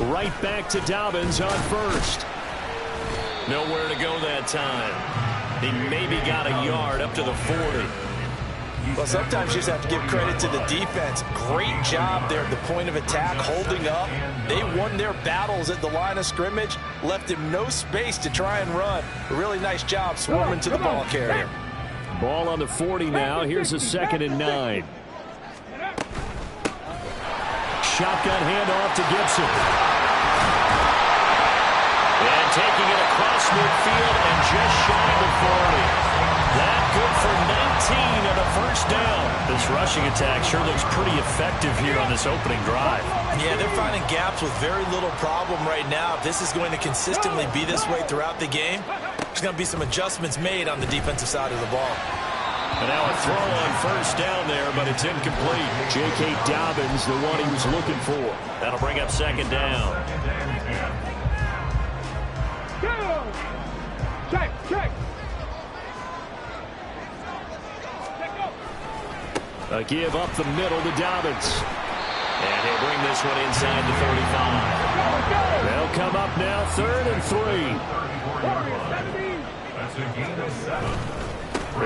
Right back to Dobbins on first. Nowhere to go that time. He maybe got a yard up to the 40. Well, sometimes you just have to give credit to the defense. Great job there at the point of attack, holding up. They won their battles at the line of scrimmage, left him no space to try and run. A really nice job swarming to the ball carrier. Ball on the 40 now. Here's a 2nd and 9. Shotgun handoff to Gibson. And taking it across midfield and just shy of the 40. That good for 19 and a first down. This rushing attack sure looks pretty effective here on this opening drive. Yeah, they're finding gaps with very little problem right now. If this is going to consistently be this way throughout the game, there's going to be some adjustments made on the defensive side of the ball. And now a throw on first down there, but it's incomplete. J.K. Dobbins, the one he was looking for. That'll bring up 2nd down. Check. A give up the middle to Dobbins. And he'll bring this one inside the 35. They'll come up now 3rd and 3.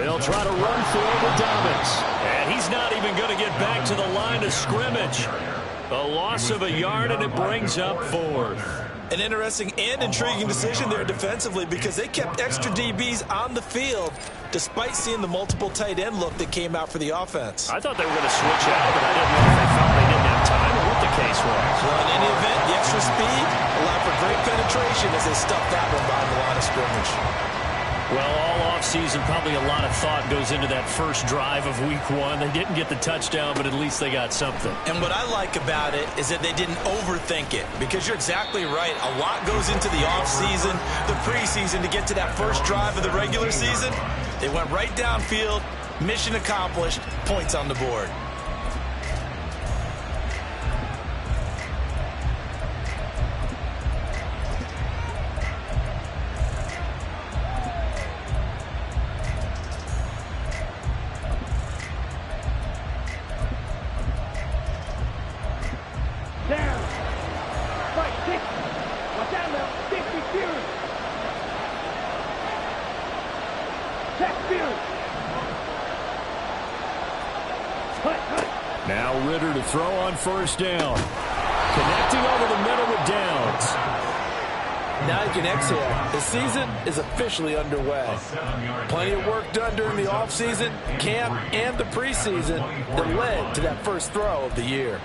They'll try to run for it with Dobbins. And he's not even going to get back to the line of scrimmage. A loss of a yard, and it brings up 4th. An interesting and intriguing decision there defensively because they kept extra DBs on the field despite seeing the multiple tight end look that came out for the offense. I thought they were going to switch out, but I didn't know if they felt they didn't have time or what the case was. Well, in any event, the extra speed allowed for great penetration as they stuffed that one behind the line of scrimmage. Well, all offseason, probably a lot of thought goes into that first drive of Week 1. They didn't get the touchdown, but at least they got something. And what I like about it is that they didn't overthink it, because you're exactly right. A lot goes into the offseason, the preseason, to get to that first drive of the regular season. They went right downfield, mission accomplished, points on the board. Now Ritter to throw on first down. Connecting over the middle with Downs. Now you can exhale. The season is officially underway. Plenty of work done during the offseason, camp, and the preseason that led to that first throw of the year.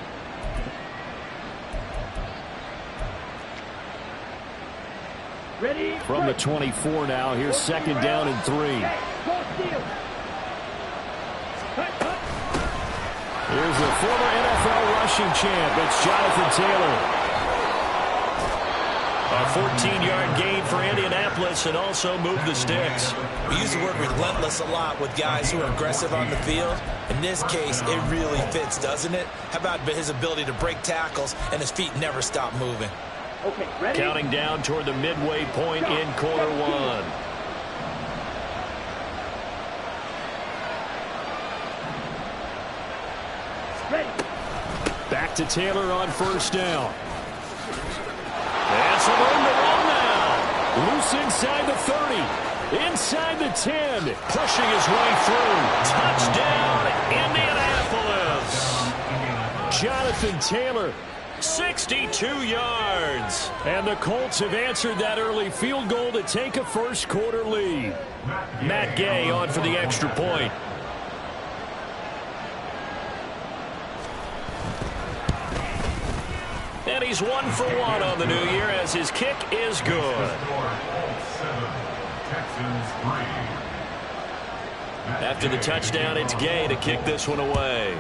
Ready? From the 24 now, here's 2nd down and 3. Here's the former NFL rushing champ. It's Jonathan Taylor. A 14-yard gain for Indianapolis and also move the sticks. We use the word relentless a lot with guys who are aggressive on the field. In this case, it really fits, doesn't it? How about his ability to break tackles and his feet never stop moving? Okay, ready? Counting down toward the midway point in quarter 1. Ready. Back to Taylor on first down. And some room to run now. Loose inside the 30. Inside the 10. Pushing his way through. Touchdown, Indianapolis. Jonathan Taylor, 62 yards. And the Colts have answered that early field goal to take a first quarter lead. Matt Gay on for the extra point. And he's 1 for 1 on the new year as his kick is good. After the touchdown, it's Gay to kick this one away.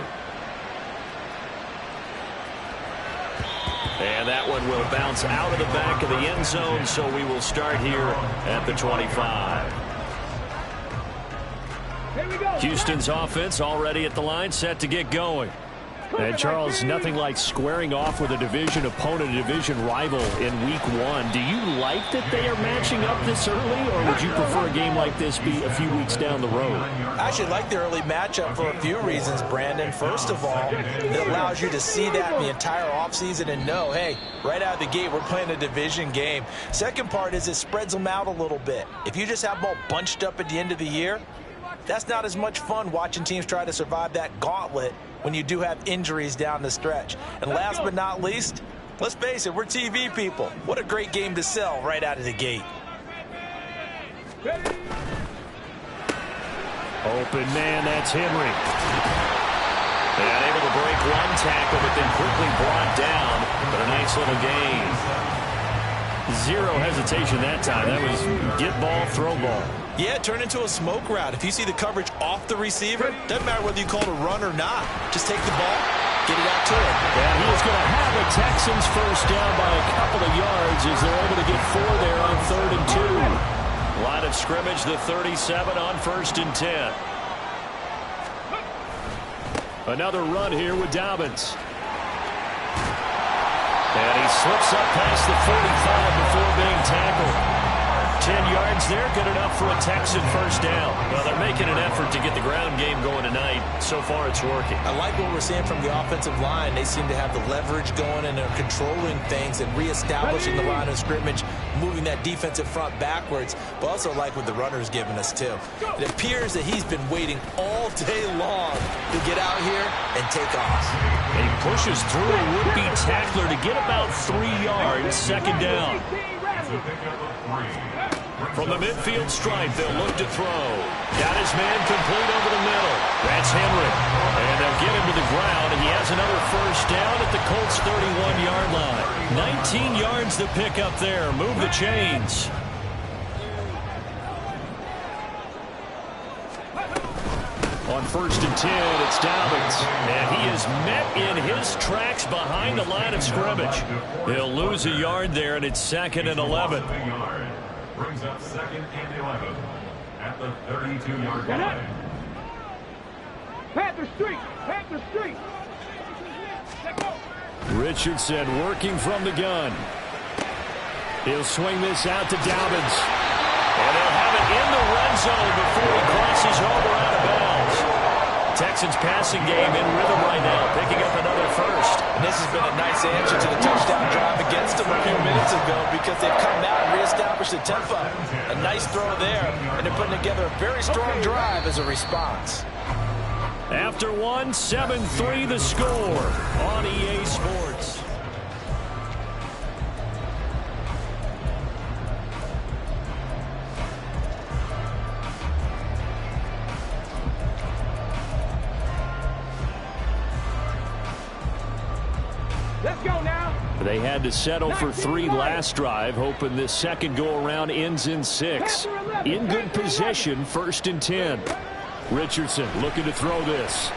And that one will bounce out of the back of the end zone, so we will start here at the 25. Here we go. Houston's offense already at the line, set to get going. And Charles, nothing like squaring off with a division opponent, a division rival in week 1. Do you like that they are matching up this early, or would you prefer a game like this be a few weeks down the road? I actually like the early matchup for a few reasons, Brandon. First of all, it allows you to see that the entire offseason and know, hey, right out of the gate, we're playing a division game. Second part is it spreads them out a little bit. If you just have them all bunched up at the end of the year, that's not as much fun watching teams try to survive that gauntlet when you do have injuries down the stretch. And last but not least, let's face it, we're TV people. What a great game to sell right out of the gate. Open man, that's Henry. And able to break one tackle, but then quickly brought down. But a nice little gain. Zero hesitation that time. That was get ball, throw ball. Yeah, it turned into a smoke route. If you see the coverage off the receiver, doesn't matter whether you call it a run or not. Just take the ball, get it out to him. And he is going to have the Texans first down by a couple of yards as they're able to get 4 there on 3rd and 2. Line of scrimmage, the 37 on 1st and 10. Another run here with Dobbins. And he slips up past the 45 before being tackled. 10 yards there, good enough for a Texan first down. Well, they're making an effort to get the ground game going tonight. So far, it's working. I like what we're seeing from the offensive line. They seem to have the leverage going, and they're controlling things and reestablishing the line of scrimmage, moving that defensive front backwards, but also like what the runner's giving us, too. It appears that he's been waiting all day long to get out here and take off. And he pushes through a would-be tackler to get about 3 yards, 2nd down. From the midfield stripe, they'll look to throw. Got his man complete over the middle. That's Henry. And they'll get him to the ground. He has another first down at the Colts' 31-yard line. 19 yards to pick up there. Move the chains. On 1st and 10, it's Dobbins. And he is met in his tracks behind the line of scrimmage. He'll lose a yard there, and it's 2nd and 11. Brings up 2nd and 11 at the 32-yard line. Panther Street! Panther Street! Richardson working from the gun. He'll swing this out to Dobbins. And he'll have it in the red zone before he crosses over out of bounds. Texans passing game in rhythm right now, picking up another first. And this has been a nice answer to the touchdown drive against them a few minutes ago because they've come out and reestablished the tempo. A nice throw there, and they're putting together a very strong drive as a response. After 1, 7-3 the score on EA Sports. Let's go now. They had to settle for 3 last drive, hoping this second go-around ends in 6. In good position, 1st and 10. Richardson looking to throw this.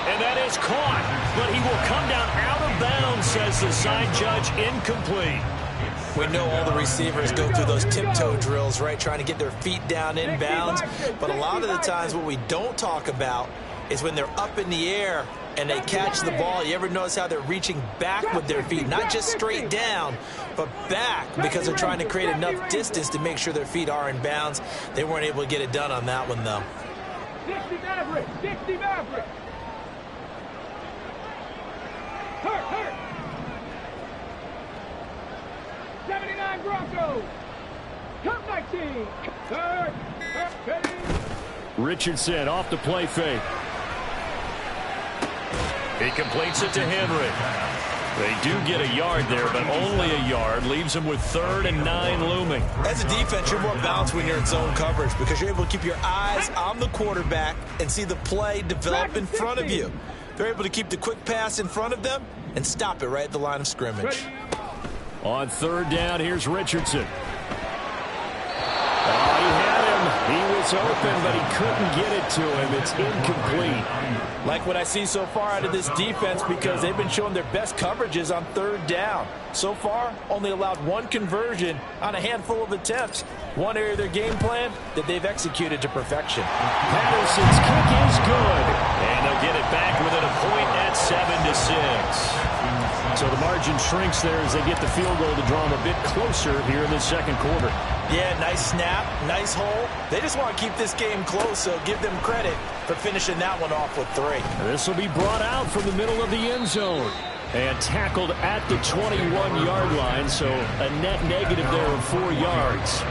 And that is caught, but he will come down out of bounds, says the side judge, incomplete. We know all the receivers go through those tiptoe drills, right, trying to get their feet down in bounds. But a lot of the times what we don't talk about is when they're up in the air and they catch the ball. You ever notice how they're reaching back with their feet, not just straight down, but back, because they're trying to create enough distance to make sure their feet are in bounds. They weren't able to get it done on that one, though. 60 Maverick! 60 Maverick! Hurt! 79 Broncos! Cup 19! Hurt! Richardson off the play fake. He completes it to Henry. They do get a yard there, but only a yard. Leaves them with 3rd and 9 looming. As a defense, you're more balanced when you're in zone coverage because you're able to keep your eyes on the quarterback and see the play develop in front of you. They're able to keep the quick pass in front of them and stop it right at the line of scrimmage. On 3rd down, here's Richardson. Oh, he had him. He was open, but he couldn't get it to him. It's incomplete. Like what I see so far out of this defense because they've been showing their best coverages on 3rd down. So far, only allowed 1 conversion on a handful of attempts. One area of their game plan that they've executed to perfection. Patterson's kick is good. And they'll get it back within a point at 7-6. So the margin shrinks there as they get the field goal to draw them a bit closer here in the second quarter. Yeah, nice snap, nice hole. They just want to keep this game close, so give them credit for finishing that one off with 3. This will be brought out from the middle of the end zone and tackled at the 21-yard line, so a net negative there of 4 yards.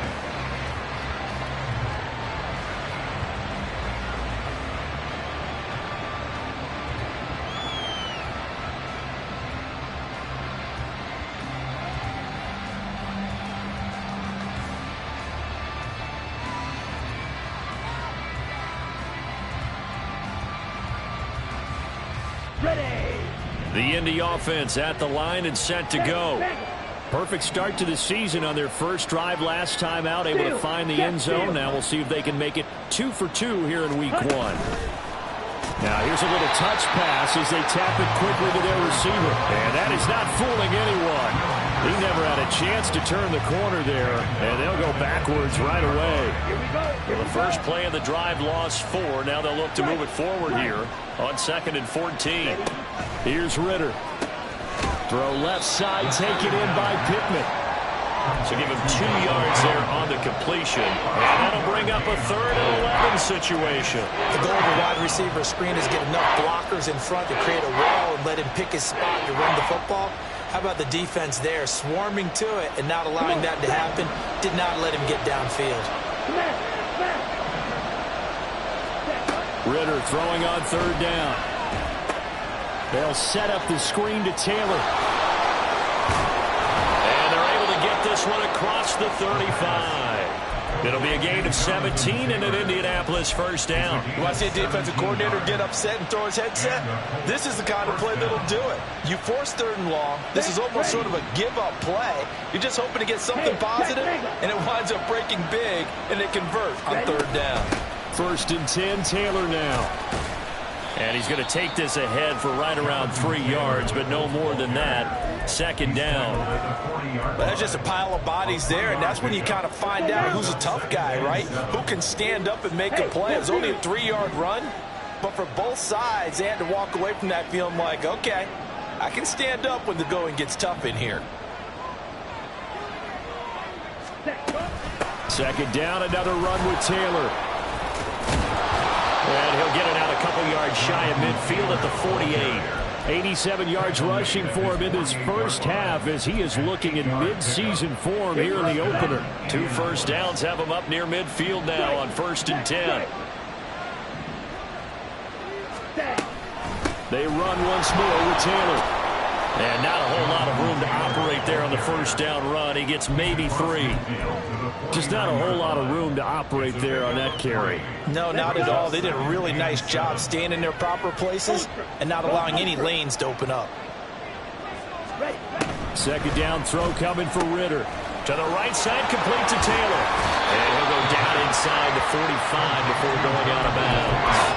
The Indy offense at the line and set to go. Perfect start to the season on their first drive last time out, able to find the end zone. Now we'll see if they can make it 2 for 2 here in week 1. Now here's a little touch pass as they tap it quickly to their receiver. And that is not fooling anyone. He never had a chance to turn the corner there, and they'll go backwards right away. Well, the first play of the drive lost 4. Now they'll look to move it forward here on 2nd and 14. Here's Ritter. Throw left side, taken in by Pittman. So give him 2 yards there on the completion. And that'll bring up a 3rd and 11 situation. The goal of a wide receiver screen is get enough blockers in front to create a wall and let him pick his spot to run the football. How about the defense there, swarming to it and not allowing that to happen? Did not let him get downfield. Ritter throwing on 3rd down. They'll set up the screen to Taylor. And they're able to get this one across the 35. It'll be a gain of 17 and an Indianapolis first down. You want to see a defensive coordinator get upset and throw his headset? This is the kind of play that'll do it. You force 3rd and long. This is almost sort of a give-up play. You're just hoping to get something positive, and it winds up breaking big, and they convert on 3rd down. 1st and 10, Taylor now. And he's going to take this ahead for right around 3 yards, but no more than that. 2nd down. But that's just a pile of bodies there, and that's when you kind of find out who's a tough guy, right? Who can stand up and make a play. It was only a 3-yard run, but for both sides, they had to walk away from that feeling like, okay, I can stand up when the going gets tough in here. 2nd down, another run with Taylor. And he'll get it out a couple yards shy of midfield at the 48. 87 yards rushing for him in this first half as he is looking in mid-season form here in the opener. 2 first downs have him up near midfield now on 1st and 10. They run once more with Taylor. And not a whole lot of room to operate there on the first down run. He gets maybe 3. Just not a whole lot of room to operate there on that carry. No, not at all. They did a really nice job staying in their proper places and not allowing any lanes to open up. 2nd down throw coming for Ritter. To the right side, complete to Taylor. And he'll go down inside the 45 before going out of bounds.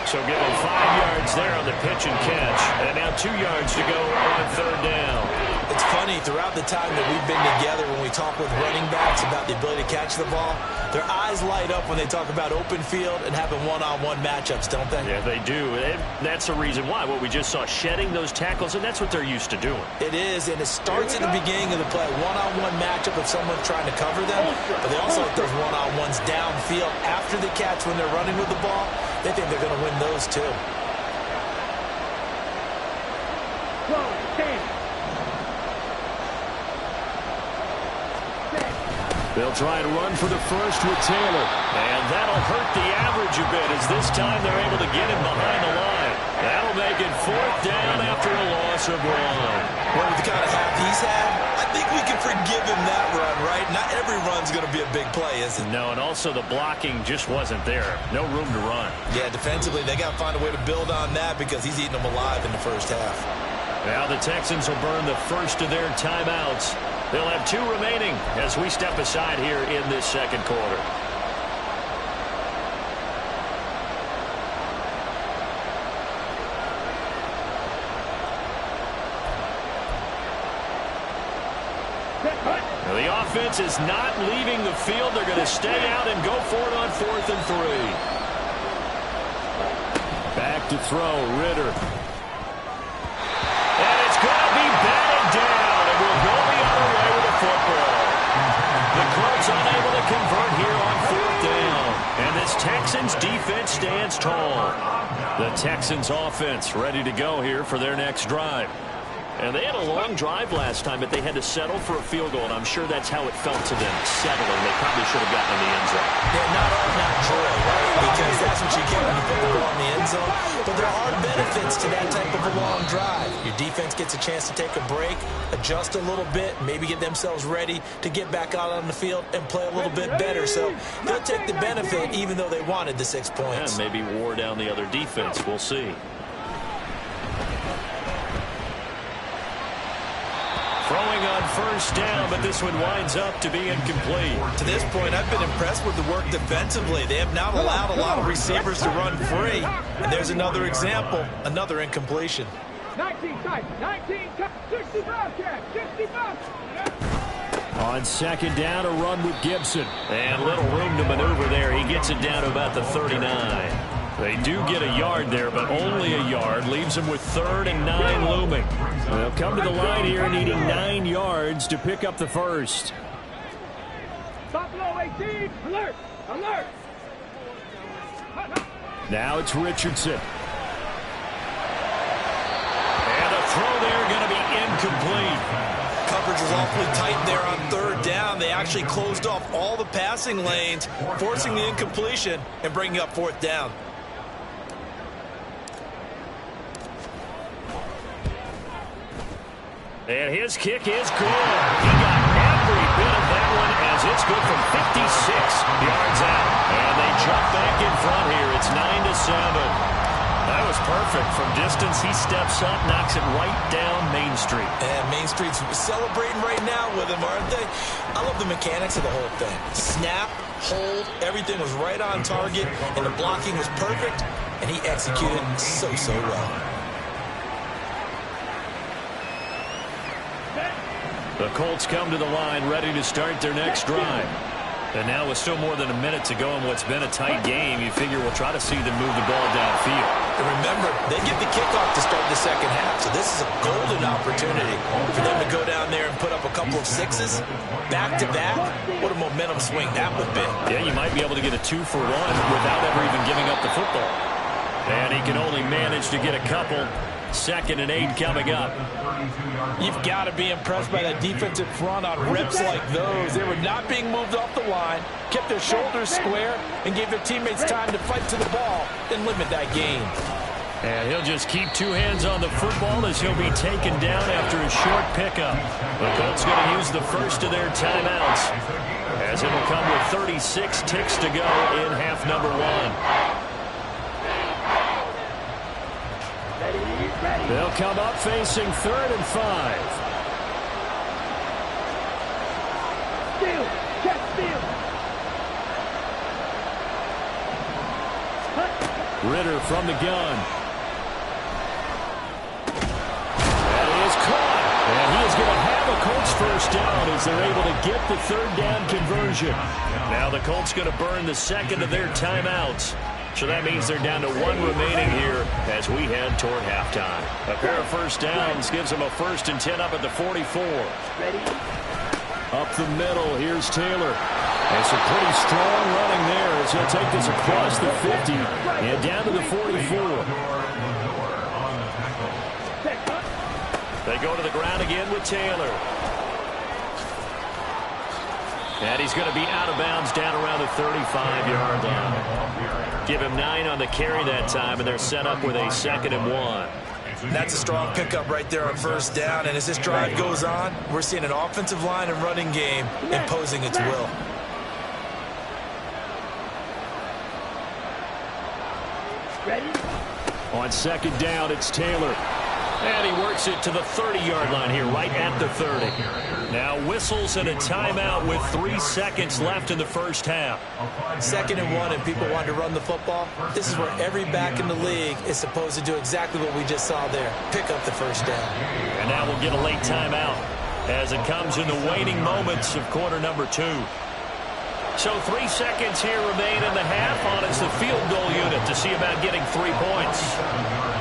So give him 5 yards there on the pitch and catch. And now 2 yards to go on 3rd down. It's funny, throughout the time that we've been together, when we talk with running backs about the ability to catch the ball, their eyes light up when they talk about open field and having one-on-one matchups, don't they? Yeah, they do. And that's the reason why. What we just saw, shedding those tackles, and that's what they're used to doing. It is, and it starts at the beginning of the play. One-on-one matchup if someone's trying to cover them, but they also like those one-on-ones downfield after the catch when they're running with the ball. They think they're going to win those too. They'll try and run for the first with Taylor. And that'll hurt the average a bit as this time they're able to get him behind the line. That'll make it 4th down after a loss of 1. Well, with the kind of half he's had, I think we can forgive him that run, right? Not every run's going to be a big play, is it? No, and also the blocking just wasn't there. No room to run. Yeah, defensively, they got to find a way to build on that because he's eating them alive in the first half. Now the Texans will burn the first of their timeouts. They'll have 2 remaining as we step aside here in this second quarter. Now the offense is not leaving the field. They're going to stay out and go for it on 4th and 3. Back to throw. Ritter. And it's going to be batted down. And we'll go the other way with the football. The Colts unable to convert here on 4th down. And this Texans defense stands tall. The Texans offense ready to go here for their next drive. And they had a long drive last time, but they had to settle for a field goal, and I'm sure that's how it felt to them, settling. They probably should have gotten in the end zone. Yeah, not joy, right? Because that's what you get when you put the ball in the end zone. But there are benefits to that type of a long drive. Your defense gets a chance to take a break, adjust a little bit, maybe get themselves ready to get back out on the field and play a little bit better. So they'll take the benefit even though they wanted the 6 points. Yeah, maybe wore down the other defense. We'll see. Throwing on 1st down, but this one winds up to be incomplete. To this point, I've been impressed with the work defensively. They have not allowed a lot of receivers to run free. And there's another example, another incompletion. 19 tight, 19 tight, 65 catch, 65. On 2nd down, a run with Gibson. And little room to maneuver there. He gets it down to about the 39. They do get a yard there, but only a yard. Leaves them with 3rd and 9 looming. They'll come to the line here needing 9 yards to pick up the first. Buffalo 18, alert, alert. Now it's Richardson. And a throw there going to be incomplete. Coverage was awfully tight there on 3rd down. They actually closed off all the passing lanes, forcing the incompletion and bringing up 4th down. And his kick is good. He got every bit of that one as it's good from 56 yards out. And they jump back in front here. It's 9-7. That was perfect. From distance, he steps up, knocks it right down Main Street. And Main Street's celebrating right now with him, aren't they? I love the mechanics of the whole thing. Snap, hold, everything was right on target, and the blocking was perfect, and he executed so well. The Colts come to the line ready to start their next drive. And now with still more than a minute to go in what's been a tight game, you figure we'll try to see them move the ball downfield. And remember, they get the kickoff to start the second half, so this is a golden opportunity for them to go down there and put up a couple of 6s back-to-back. What a momentum swing that would be. Yeah, you might be able to get a 2-for-1 without ever even giving up the football. And he can only manage to get a couple. 2nd and 8 coming up. You've got to be impressed by that defensive front on reps like those. They were not being moved off the line, kept their shoulders square, and gave their teammates time to fight to the ball and limit that gain. And he'll just keep 2 hands on the football as he'll be taken down after a short pickup. The Colts going to use the first of their timeouts as it will come with 36 ticks to go in half number 1. They'll come up facing 3rd and 5. Steal, check, steal. Ritter from the gun. That is caught. And he is going to have a Colts first down as they're able to get the 3rd down conversion. Now the Colts going to burn the 2nd of their timeouts. So that means they're down to 1 remaining here as we head toward halftime. A pair of first downs gives them a 1st and 10 up at the 44. Up the middle, here's Taylor. And some pretty strong running there as he'll take this across the 50 and down to the 44. They go to the ground again with Taylor. And he's going to be out of bounds down around the 35-yard line. Give him 9 on the carry that time, and they're set up with a 2nd and 1. That's a strong pickup right there on 1st down, and as this drive goes on, we're seeing an offensive line and running game imposing its will. Ready? On 2nd down, it's Taylor. And he works it to the 30-yard line here, right at the 30. Now whistles and a timeout with 3 seconds left in the first half. 2nd and 1, and people want to run the football. This is where every back in the league is supposed to do exactly what we just saw there. Pick up the 1st down. And now we'll get a late timeout as it comes in the waning moments of quarter number 2. So 3 seconds here remain in the half on as the field goal unit to see about getting 3 points.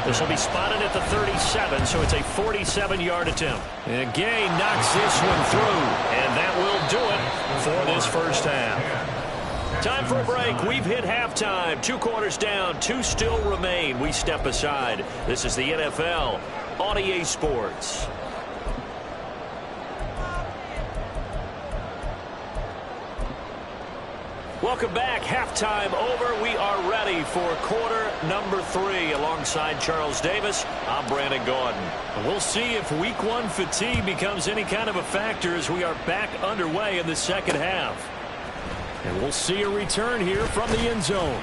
This will be spotted at the 37, so it's a 47-yard attempt. And Gay knocks this one through, and that will do it for this first half. Time for a break. We've hit halftime. 2 quarters down, 2 still remain. We step aside. This is the NFL on EA Sports. Welcome back. Halftime over. We are ready for quarter number 3. Alongside Charles Davis, I'm Brandon Gaudin. We'll see if week 1 fatigue becomes any kind of a factor as we are back underway in the second half. And we'll see a return here from the end zone.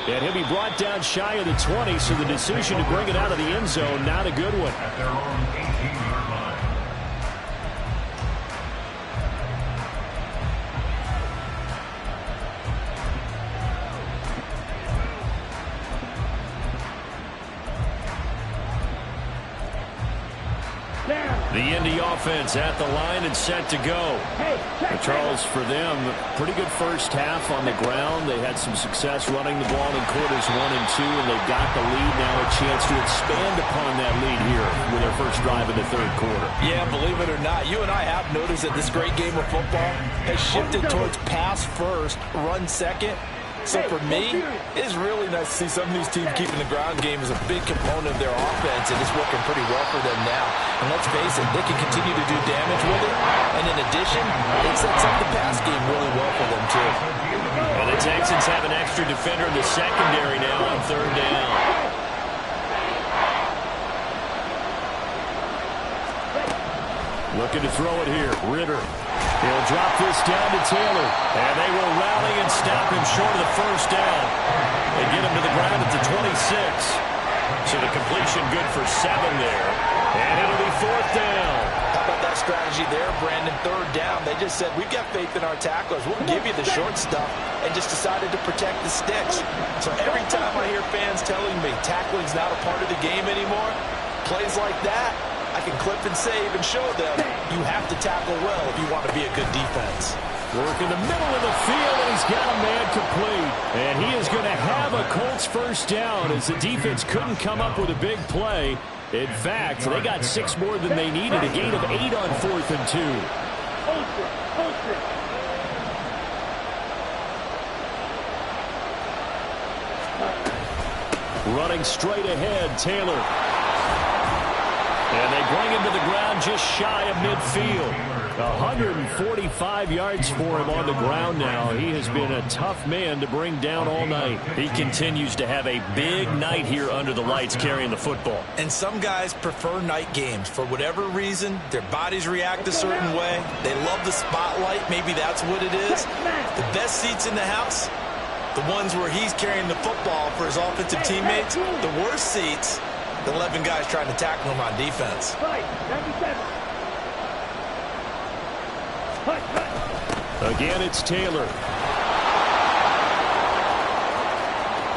And he'll be brought down shy of the 20, so the decision to bring it out of the end zone, not a good one. At their own 18-yard line. The Indy offense at the line and set to go. Charles, for them, pretty good first half on the ground. They had some success running the ball in quarters 1 and 2, and they got the lead. Now a chance to expand upon that lead here with their first drive in the third quarter. Yeah, believe it or not, you and I have noticed that this great game of football has shifted towards pass first, run second. So for me, it's really nice to see some of these teams keeping the ground game as a big component of their offense, and it's working pretty well for them now. And let's face it, they can continue to do damage with it. And in addition, it sets up the pass game really well for them, too. And the Texans have an extra defender in the secondary now on third down. Looking to throw it here. Ritter. He'll drop this down to Taylor. And they will rally and stop him short of the first down. They get him to the ground at the 26. So the completion good for 7 there. And it'll be 4th down. How about that strategy there, Brandon? 3rd down. They just said, we've got faith in our tacklers. We'll give you the short stuff, and just decided to protect the sticks. So every time I hear fans telling me tackling's not a part of the game anymore, plays like that, I can clip and save and show them you have to tackle well if you want to be a good defense. Work in the middle of the field, and he's got a man complete. And he is going to have a Colts first down as the defense couldn't come up with a big play. In fact, they got 6 more than they needed, a gain of 8 on 4th and 2. Running straight ahead, Taylor. And they bring him to the ground just shy of midfield. 145 yards for him on the ground now. He has been a tough man to bring down all night. He continues to have a big night here under the lights carrying the football. And some guys prefer night games. For whatever reason, their bodies react a certain way. They love the spotlight. Maybe that's what it is. The best seats in the house, the ones where he's carrying the football for his offensive teammates. The worst seats, the 11 guys trying to tackle him on defense. Again, it's Taylor.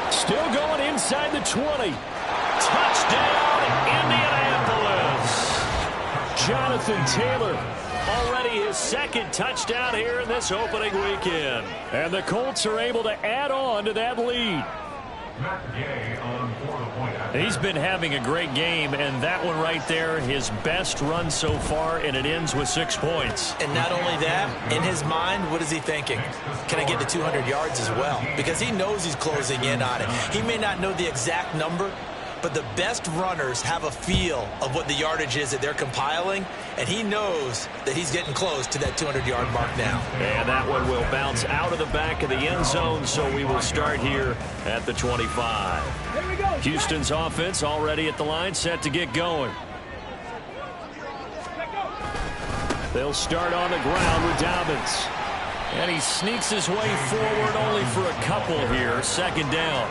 Still going inside the 20. Touchdown, Indianapolis. Jonathan Taylor, already his 2nd touchdown here in this opening weekend. And the Colts are able to add on to that lead. He's been having a great game, and that one right there, his best run so far, and it ends with 6 points. And not only that, in his mind, what is he thinking? Can I get to 200 yards as well? Because he knows he's closing in on it. He may not know the exact number, but the best runners have a feel of what the yardage is that they're compiling, and he knows that he's getting close to that 200-yard mark now. And that one will bounce out of the back of the end zone, so we will start here at the 25. Houston's offense already at the line, set to get going. They'll start on the ground with Dobbins. And he sneaks his way forward only for a couple here. 2nd down.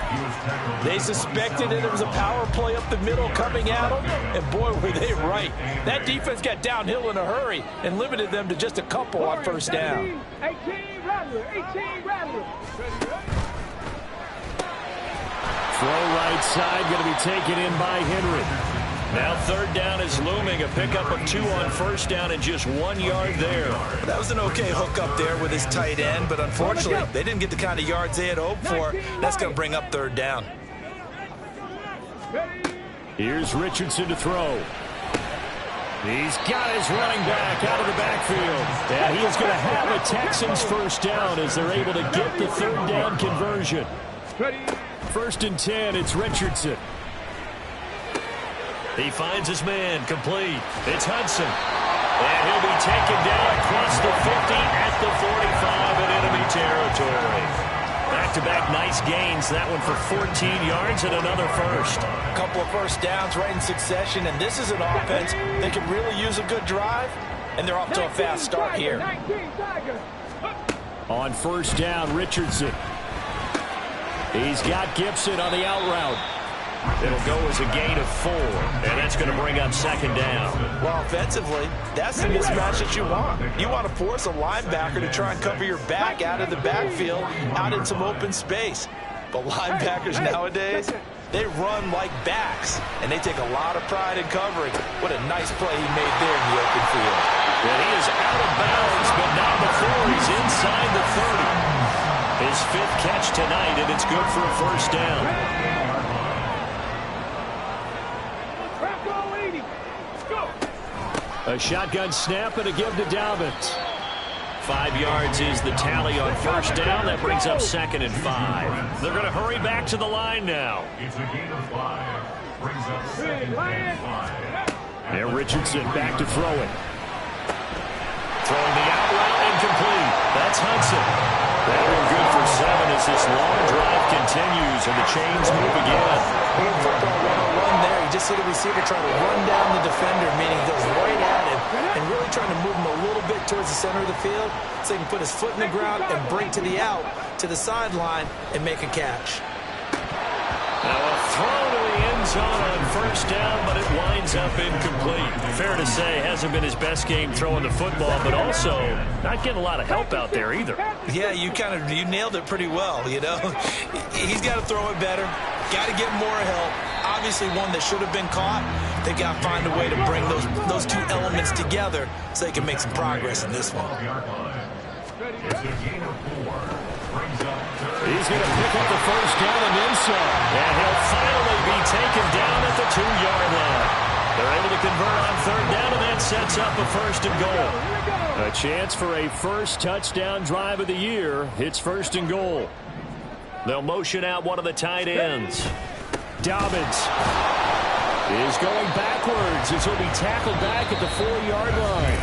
They suspected that it was a power play up the middle coming at them, and boy, were they right. That defense got downhill in a hurry and limited them to just a couple on 1st down. 18 Rattler. Throw right side, going to be taken in by Henry. Now third down is looming. A pickup of 2 on first down and just 1 yard there. That was an okay hook up there with his tight end, but unfortunately, they didn't get the kind of yards they had hoped for. That's going to bring up third down. Here's Richardson to throw. He's got his running back out of the backfield. And he is going to have a Texans first down as they're able to get the third down conversion. First and 10, it's Richardson. He finds his man, complete. It's Hudson. And he'll be taken down across the 50 at the 45 in enemy territory. Back-to-back nice gains. That one for 14 yards and another first. A couple of first downs right in succession, and this is an offense that could really use a good drive, and they're off to a fast start here. On first down, Richardson. He's got Gibson on the out route. It'll go as a gain of 4, and that's going to bring up second down. Well, offensively, that's the mismatch that you want. You want to force a linebacker to try and cover your back out of the backfield, out in some open space. But linebackers nowadays, they run like backs, and they take a lot of pride in covering. What a nice play he made there in the open field. And he is out of bounds, but not before he's inside the 30. His 5th catch tonight, and it's good for a first down. A shotgun snap and a give to Dobbins. 5 yards is the tally on first down. That brings up second and 5. They're going to hurry back to the line now. It's a gain of 5. Brings up second and 5. There, Richardson back to throw it. Throwing the out route incomplete. That's Hudson. That'll be good for 7 as this long drive continues and the chains move again. Football 101 there. He just hit a receiver trying to run down the defender, meaning he goes right at him and really trying to move him a little bit towards the center of the field so he can put his foot in the ground and break to the out, to the sideline, and make a catch. Now a throw to the end zone on first down, but it winds up incomplete. Fair to say, hasn't been his best game throwing the football, but also not getting a lot of help out there either. Yeah, you nailed it pretty well, you know. He's got to throw it better, got to get more help. Obviously one that should have been caught. They got to find a way to bring those two elements together so they can make some progress in this one. It's a gain of 4. He's going to pick up the first down and then some. And he'll finally be taken down at the 2-yard line. They're able to convert on third down, and that sets up a first and goal. A chance for a first touchdown drive of the year. It's first and goal. They'll motion out one of the tight ends. Dobbins is going backwards as he'll be tackled back at the 4-yard line.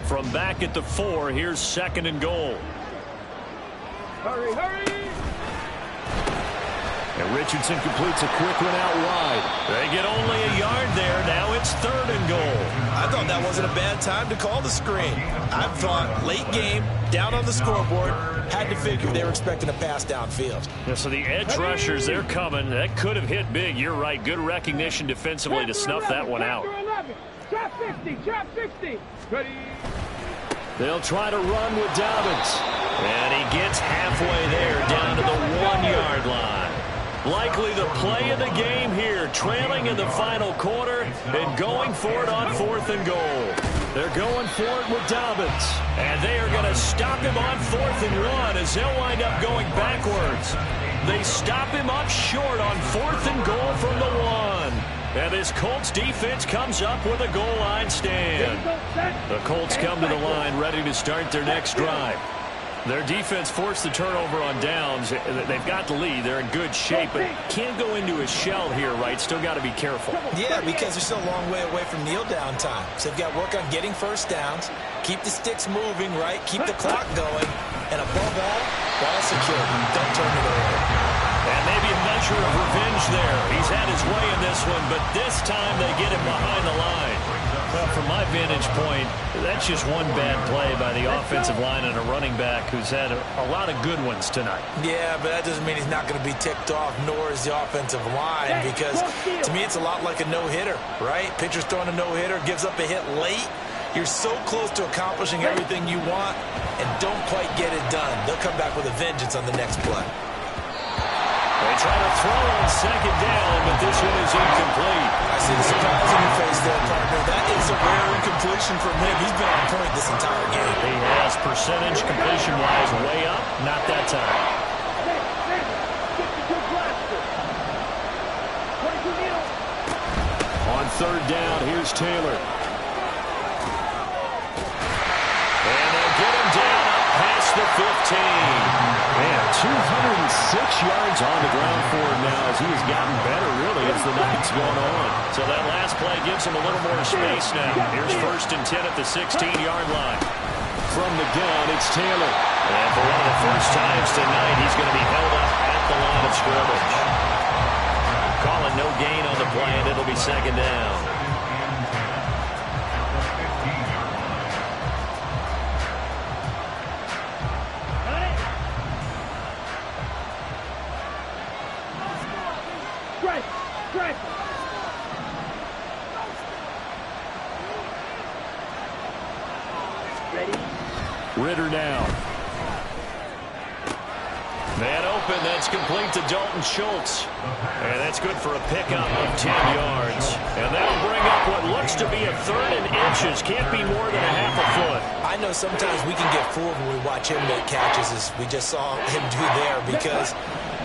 From back at the 4, here's second and goal. Hurry, hurry! And Richardson completes a quick one out wide. They get only a yard there. Now it's third and goal. I thought that wasn't a bad time to call the screen. I thought late game, down on the scoreboard, had to figure they were expecting a pass downfield. Yeah, so the edge rushers, they're coming. That could have hit big. You're right. Good recognition defensively to snuff that one out. Trap 50, trap 60. Ready. They'll try to run with Dobbins. And he gets halfway there, down to the 1-yard line. Likely the play of the game here, trailing in the final quarter and going for it on 4th and goal. They're going for it with Dobbins. And they are going to stop him on 4th and 1 as they'll wind up going backwards. They stop him up short on 4th and goal from the 1. And this Colts defense comes up with a goal line stand. The Colts come to the line ready to start their next drive. Their defense forced the turnover on downs. They've got the lead. They're in good shape, but can't go into a shell here, right? Still got to be careful. Yeah, because they're still a long way away from kneel down time. So they've got to work on getting first downs, keep the sticks moving, right? Keep the clock going. And above all, ball secure. Don't turn it over. And maybe a measure of revenge there. He's had his way in this one, but this time they get him behind the line. Well, from my vantage point, that's just one bad play by the offensive line and a running back who's had a lot of good ones tonight. Yeah, but that doesn't mean he's not going to be ticked off, nor is the offensive line, because to me it's a lot like a no-hitter, right? Pitcher's throwing a no-hitter, gives up a hit late. You're so close to accomplishing everything you want and don't quite get it done. They'll come back with a vengeance on the next play. They try to throw on second down, but this one is incomplete. I see the surprise in your face there, partner. That is a rare incompletion from him. He's been on point this entire game. He has percentage completion-wise way up. Not that time. On third down, here's Taylor. And they'll get him down up past the 15. Man, 206 yards on the ground for him now as he has gotten better, really, as the night's gone on. So that last play gives him a little more space now. Here's 1st and 10 at the 16-yard line. From the gun, it's Taylor. And for one of the first times tonight, he's going to be held up at the line of scrimmage. Calling no gain on the play, and it'll be second down. Ritter now. Man open, that's complete to Dalton Schultz. And that's good for a pickup of 10 yards. And that'll bring up what looks to be a 3rd and inches. Can't be more than a half a foot. I know sometimes we can get fooled when we watch him make catches, as we just saw him do there, because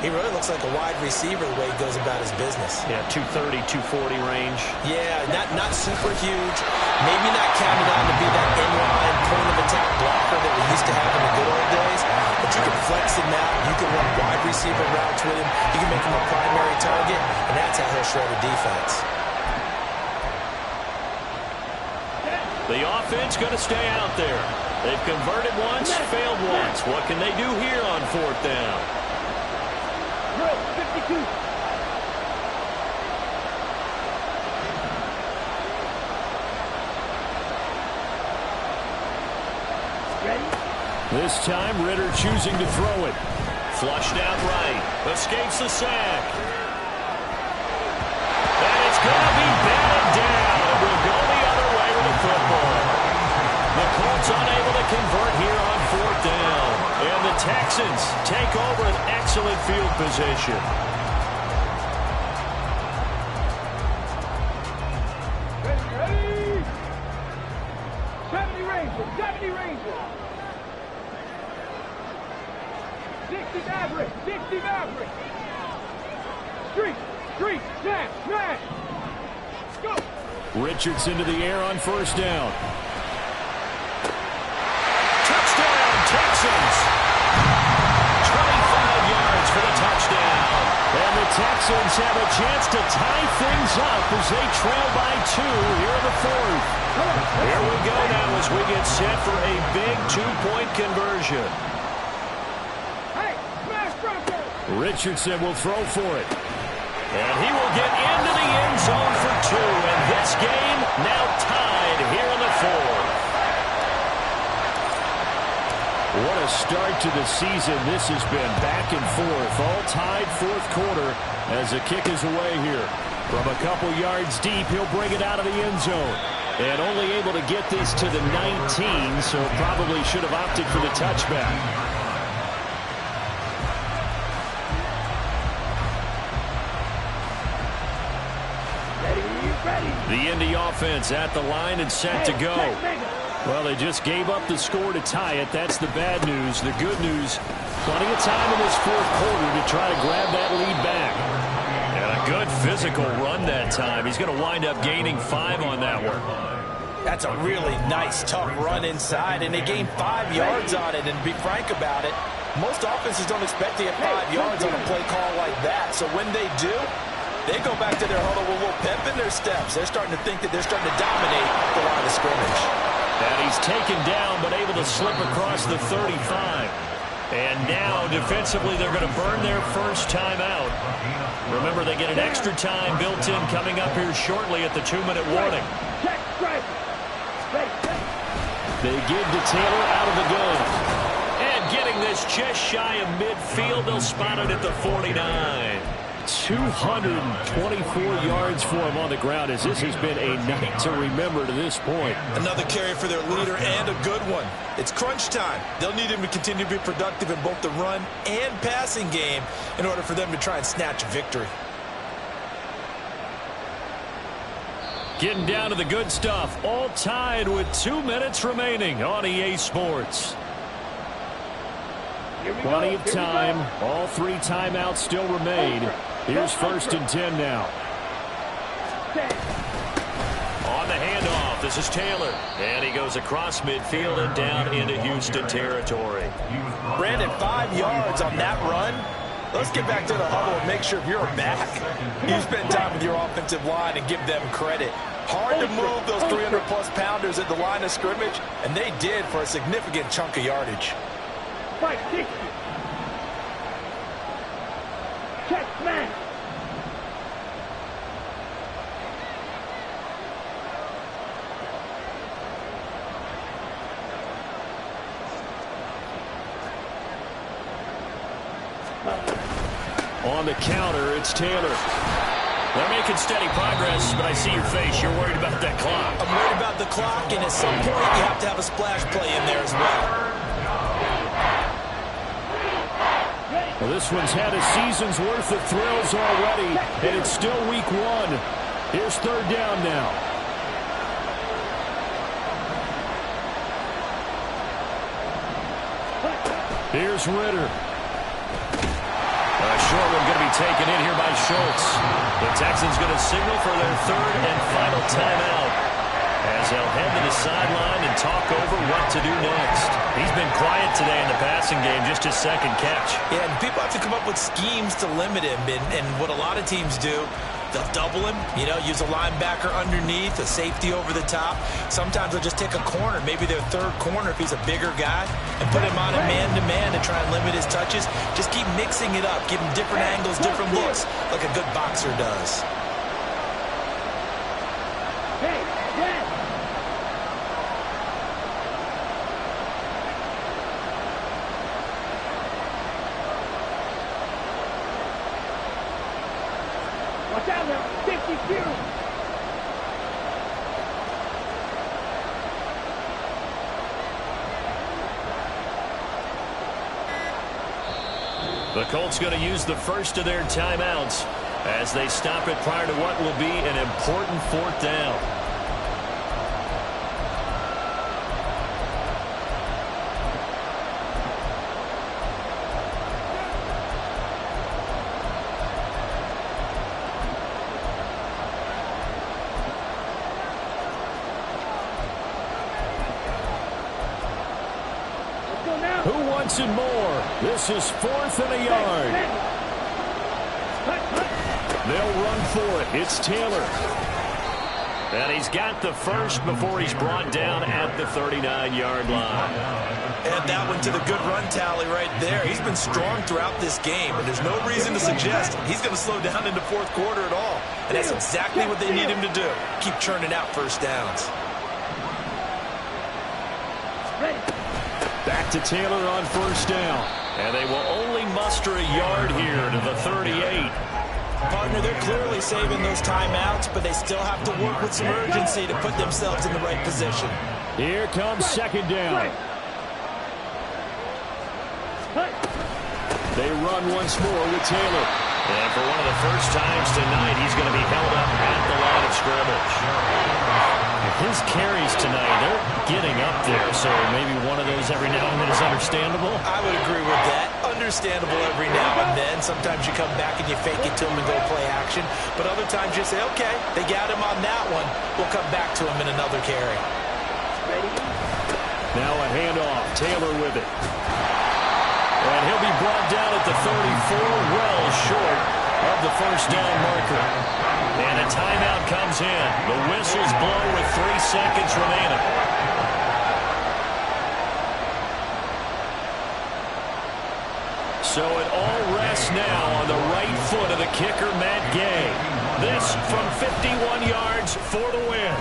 he really looks like a wide receiver the way he goes about his business. Yeah, 230, 240 range. Yeah, not super huge. Maybe not counted on to be that inline point-of-attack blocker that we used to have in the good old days. But you can flex him out. You can run wide receiver routes with him. You can make him a primary target, and that's how he'll shred a defense. The offense going to stay out there. They've converted once, failed once. What can they do here on 4th down? 52. This time, Ritter choosing to throw it. Flushed out right. Escapes the sack. And it's going to be batted down. It will go the other way with the football. The Colts unable to convert here on 4th down. And the Texans take over an excellent field position. Ready? 70 Rangers, 70 Rangers. 60 Maverick, 60 Maverick. Street, smash, smash. Go. Richardson to the air on 1st down. Touchdown, Texans. 25 yards for the touchdown. And the Texans have a chance to tie things up as they trail by 2 here in the 4th. Here we go now as we get set for a big 2-point conversion. Richardson will throw for it. And he will get into the end zone for 2. And this game now tied here in the 4th. What a start to the season this has been. Back and forth. All tied 4th quarter as the kick is away here. From a couple yards deep, he'll bring it out of the end zone. And only able to get this to the 19, so probably should have opted for the touchback. The Indy offense at the line and set to go. Well, they just gave up the score to tie it. That's the bad news. The good news, plenty of time in this 4th quarter to try to grab that lead back. And a good physical run that time. He's going to wind up gaining 5 on that one. That's a really nice, tough run inside, and they gained 5 yards on it. And to be frank about it, most offenses don't expect to get 5 yards on a play call like that. So when they do, they go back to their huddle with a little pep in their steps. They're starting to think that they're starting to dominate the line of scrimmage. And he's taken down but able to slip across the 35. And now, defensively, they're going to burn their first timeout. Remember, they get an extra time built in coming up here shortly at the 2-minute warning. They give to Taylor out of the gun. And getting this just shy of midfield, they'll spot it at the 49. 224 yards for him on the ground, as this has been a night to remember to this point. Another carry for their leader, and a good one. It's crunch time. They'll need him to continue to be productive in both the run and passing game in order for them to try and snatch a victory. Getting down to the good stuff, all tied with 2 minutes remaining on EA Sports. Plenty of time. All 3 timeouts still remain. Here's 1st and 10 now. On the handoff, this is Taylor. And he goes across midfield and down into Houston territory. Brandon, 5 yards on that run. Let's get back to the huddle and make sure if you're back, you spend time with your offensive line and give them credit. Hard to move those 300-plus pounders at the line of scrimmage, and they did for a significant chunk of yardage. 560. Check man. On the counter, it's Taylor. They're making steady progress, but I see your face. You're worried about that clock. I'm worried about the clock, and at some point, you have to have a splash play in there as well. Well, this one's had a season's worth of thrills already, and it's still week 1. Here's 3rd down now. Here's Ritter. A short one going to be taken in here by Schultz. The Texans going to signal for their 3rd and final timeout, as they'll head to the sideline and talk over what to do next. He's been quiet today in the passing game, just his 2nd catch. Yeah, and people have to come up with schemes to limit him, and what a lot of teams do, they'll double him, use a linebacker underneath, a safety over the top. Sometimes they'll just take a corner, maybe their 3rd corner if he's a bigger guy, and put him on a man-to-man to try and limit his touches. Just keep mixing it up, give him different angles, different looks, like a good boxer does. Watch out now, 52. The Colts going to use the first of their timeouts as they stop it prior to what will be an important 4th down. Who wants it more? This is 4th and a yard. They'll run for it. It's Taylor. And he's got the first before he's brought down at the 39-yard line. Add that one to the good run tally right there. He's been strong throughout this game, and there's no reason to suggest he's going to slow down into 4th quarter at all. And that's exactly what they need him to do. Keep churning out 1st downs. Back to Taylor on 1st down. And they will only muster a yard here to the 38. Partner, they're clearly saving those timeouts, but they still have to work with some urgency to put themselves in the right position. Here comes 2nd down. They run once more with Taylor. And for one of the first times tonight, he's going to be held up at the line of scrimmage. His carries tonight, they're getting up there, so maybe one of those every now and then is understandable. I would agree with that. Understandable every now and then. Sometimes you come back and you fake it to him and go play action. But other times you say, okay, they got him on that one. We'll come back to him in another carry. Now a handoff. Taylor with it. And he'll be brought down at the 34, well short of the 1st down marker. And a timeout comes in. The whistles blow with 3 seconds remaining. So it all rests now on the right foot of the kicker, Matt Gay. This from 51 yards for the win.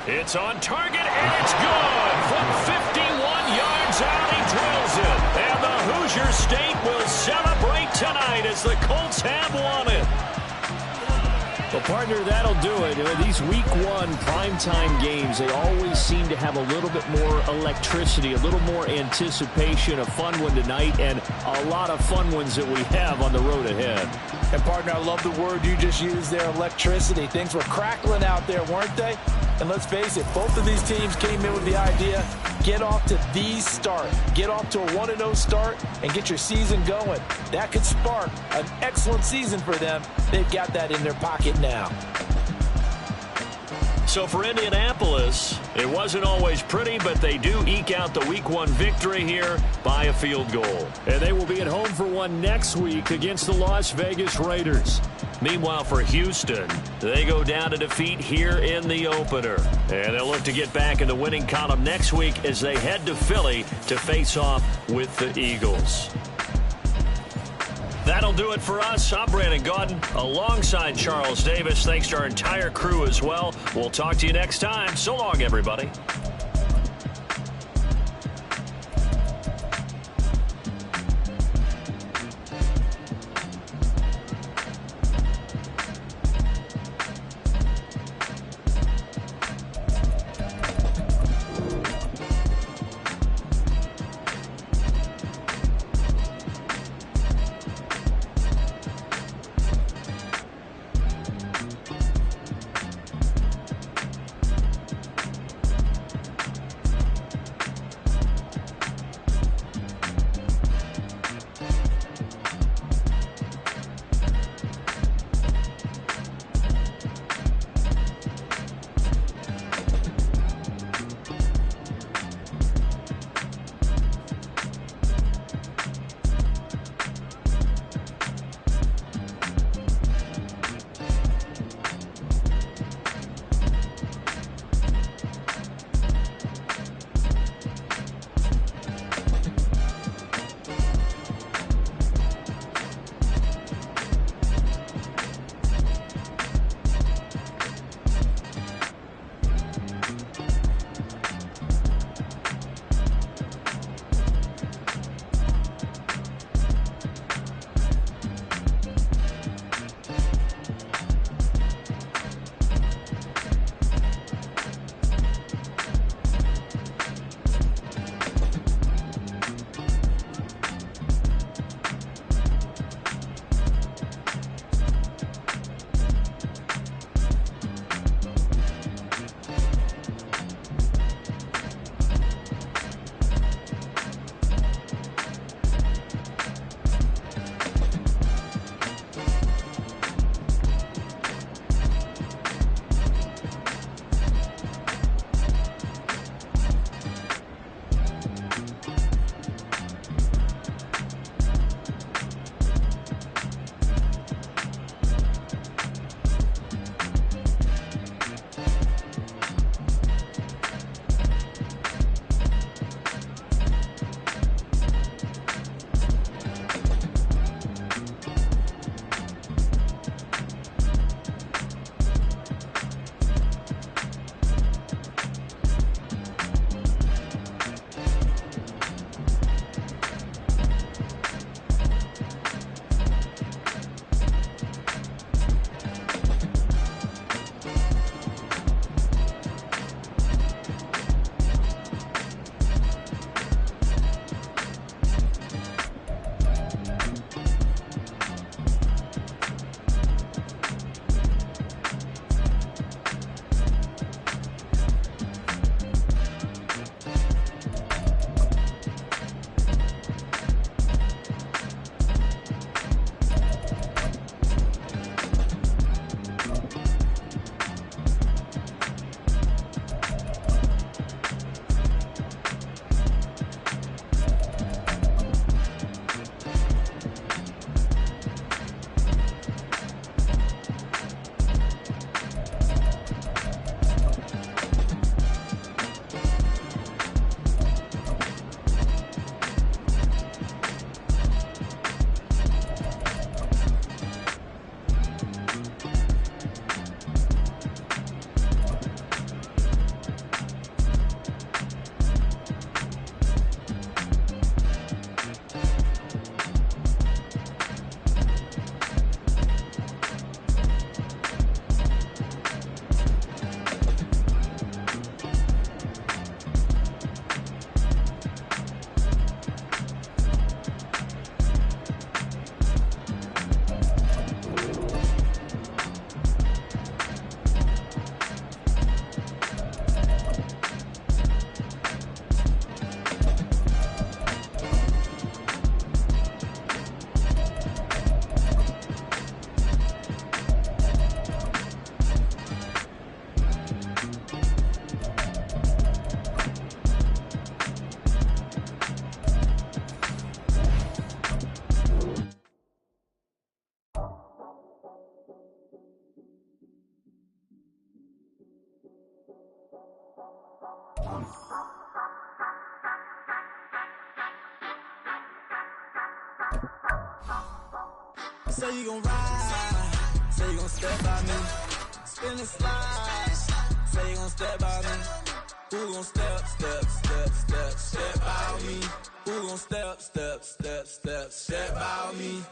It's on target, and it's good. From 51 yards out, he drills it. And the Hoosier State will celebrate tonight as the Colts have won it. Well, partner, that'll do it. These week one primetime games, they always seem to have a little bit more electricity, a little more anticipation. A fun one tonight, and a lot of fun ones that we have on the road ahead. And, partner, I love the word you just used there, electricity. Things were crackling out there, weren't they? And let's face it, both of these teams came in with the idea, get off to the start. Get off to a 1-0 start and get your season going. That could spark an excellent season for them. They've got that in their pocket now. So for Indianapolis, it wasn't always pretty, but they do eke out the week one victory here by a field goal. And they will be at home for one next week against the Las Vegas Raiders. Meanwhile, for Houston, they go down to defeat here in the opener. And they'll look to get back in the winning column next week as they head to Philly to face off with the Eagles. That'll do it for us. I'm Brandon Gaudin alongside Charles Davis. Thanks to our entire crew as well. We'll talk to you next time. So long, everybody. Say you gon' ride, say you gon' step by me, spin and slide, say you gon' step by me, who gon' step by me, who gon' step by me.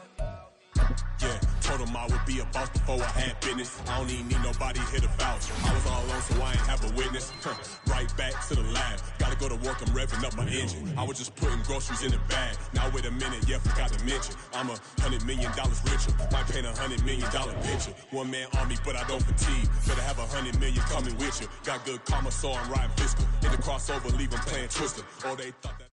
Yeah, told him I would be a boss before I had business. I don't even need nobody here to vouch. I was all alone, so I ain't have a witness. Right back to the lab. Gotta go to work, I'm revving up my engine. I was just putting groceries in the bag. Now wait a minute, yeah, forgot to mention. I'm $100 million richer. Might paint $100 million picture. One man army, but I don't fatigue. Better have 100 million coming with you. Got good karma, so I'm riding fiscal. Hit the crossover, leave them playing Twister. Oh, they thought that.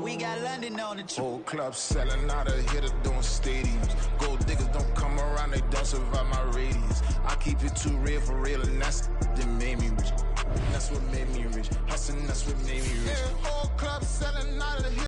We got London on the trip. Whole club selling out of hitter doing stadiums. Gold diggers don't come around, they don't survive my radius. I keep it too real for real, and that's that made me rich. That's what made me rich. Hustling, that's what made me rich. Whole club selling out of hitter.